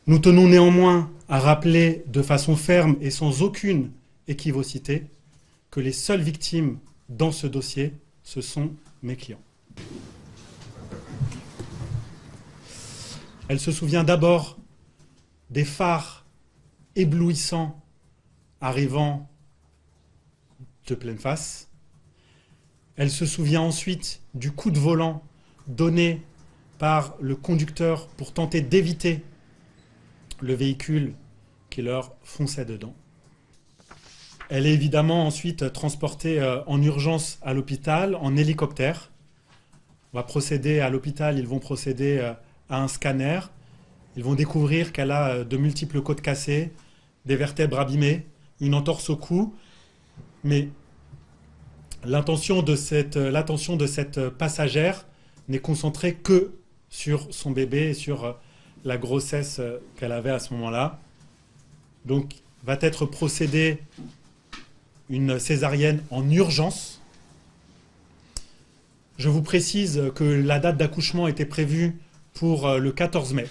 Nous tenons néanmoins à rappeler de façon ferme et sans aucune équivocité que les seules victimes dans ce dossier, ce sont mes clients. Elle se souvient d'abord des phares éblouissants arrivant de pleine face. Elle se souvient ensuite du coup de volant donné par le conducteur pour tenter d'éviter le véhicule qui leur fonçait dedans. Elle est évidemment ensuite transportée en urgence à l'hôpital en hélicoptère. On va procéder à l'hôpital, ils vont procéder à un scanner. Ils vont découvrir qu'elle a de multiples côtes cassées, des vertèbres abîmées, une entorse au cou. Mais l'attention de cette passagère n'est concentrée que sur son bébé et sur la grossesse qu'elle avait à ce moment-là. Donc, va être procédée une césarienne en urgence. Je vous précise que la date d'accouchement était prévue pour le 14 mai,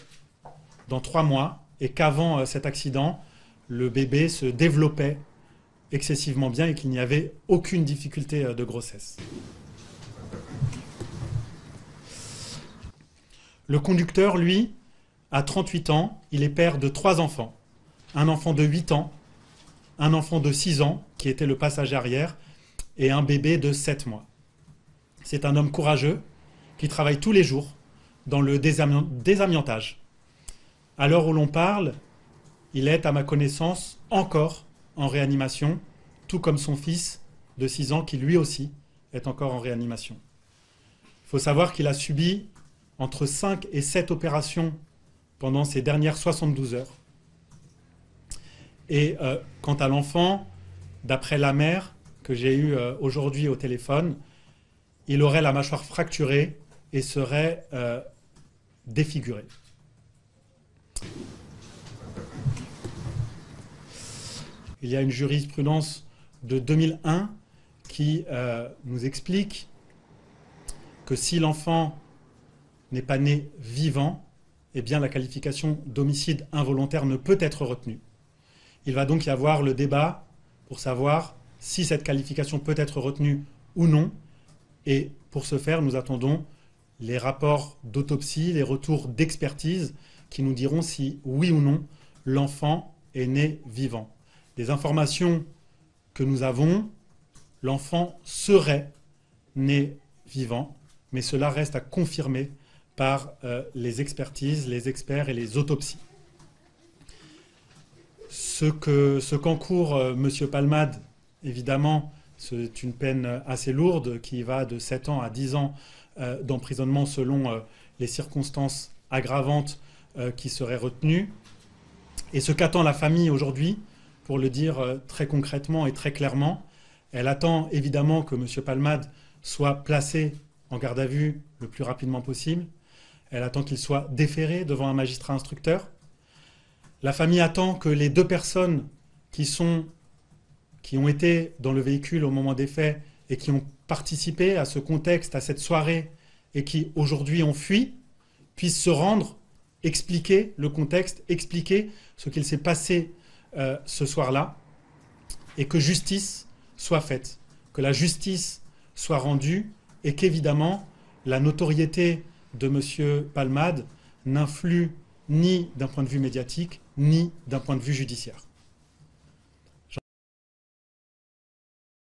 dans 3 mois, et qu'avant cet accident, le bébé se développait excessivement bien et qu'il n'y avait aucune difficulté de grossesse. Le conducteur, lui, a 38 ans, il est père de 3 enfants. Un enfant de 8 ans, un enfant de 6 ans, qui était le passager arrière, et un bébé de 7 mois. C'est un homme courageux, qui travaille tous les jours dans le désamiantage. À l'heure où l'on parle, il est, à ma connaissance, encore en réanimation, tout comme son fils de 6 ans, qui lui aussi est encore en réanimation. Il faut savoir qu'il a subi entre 5 et 7 opérations pendant ces dernières 72 heures. Et quant à l'enfant, d'après la mère que j'ai eue aujourd'hui au téléphone, il aurait la mâchoire fracturée et serait défiguré. Il y a une jurisprudence de 2001 qui nous explique que si l'enfant n'est pas né vivant, eh bien la qualification d'homicide involontaire ne peut être retenue. Il va donc y avoir le débat pour savoir si cette qualification peut être retenue ou non. Et pour ce faire, nous attendons les rapports d'autopsie, les retours d'expertise qui nous diront si, oui ou non, l'enfant est né vivant. Des informations que nous avons, l'enfant serait né vivant, mais cela reste à confirmer par les expertises, les experts et les autopsies. Ce qu'encourt M. Palmade, évidemment, c'est une peine assez lourde qui va de 7 ans à 10 ans d'emprisonnement selon les circonstances aggravantes qui seraient retenues. Et ce qu'attend la famille aujourd'hui, pour le dire très concrètement et très clairement, elle attend évidemment que M. Palmade soit placé en garde à vue le plus rapidement possible. Elle attend qu'il soit déféré devant un magistrat instructeur. La famille attend que les 2 personnes qui ont été dans le véhicule au moment des faits et qui ont participé à ce contexte, à cette soirée, et qui aujourd'hui ont fui, puissent se rendre, expliquer le contexte, expliquer ce qu'il s'est passé ce soir-là, et que justice soit faite, que la justice soit rendue, et qu'évidemment, la notoriété de M. Palmade n'influe ni d'un point de vue médiatique, ni d'un point de vue judiciaire.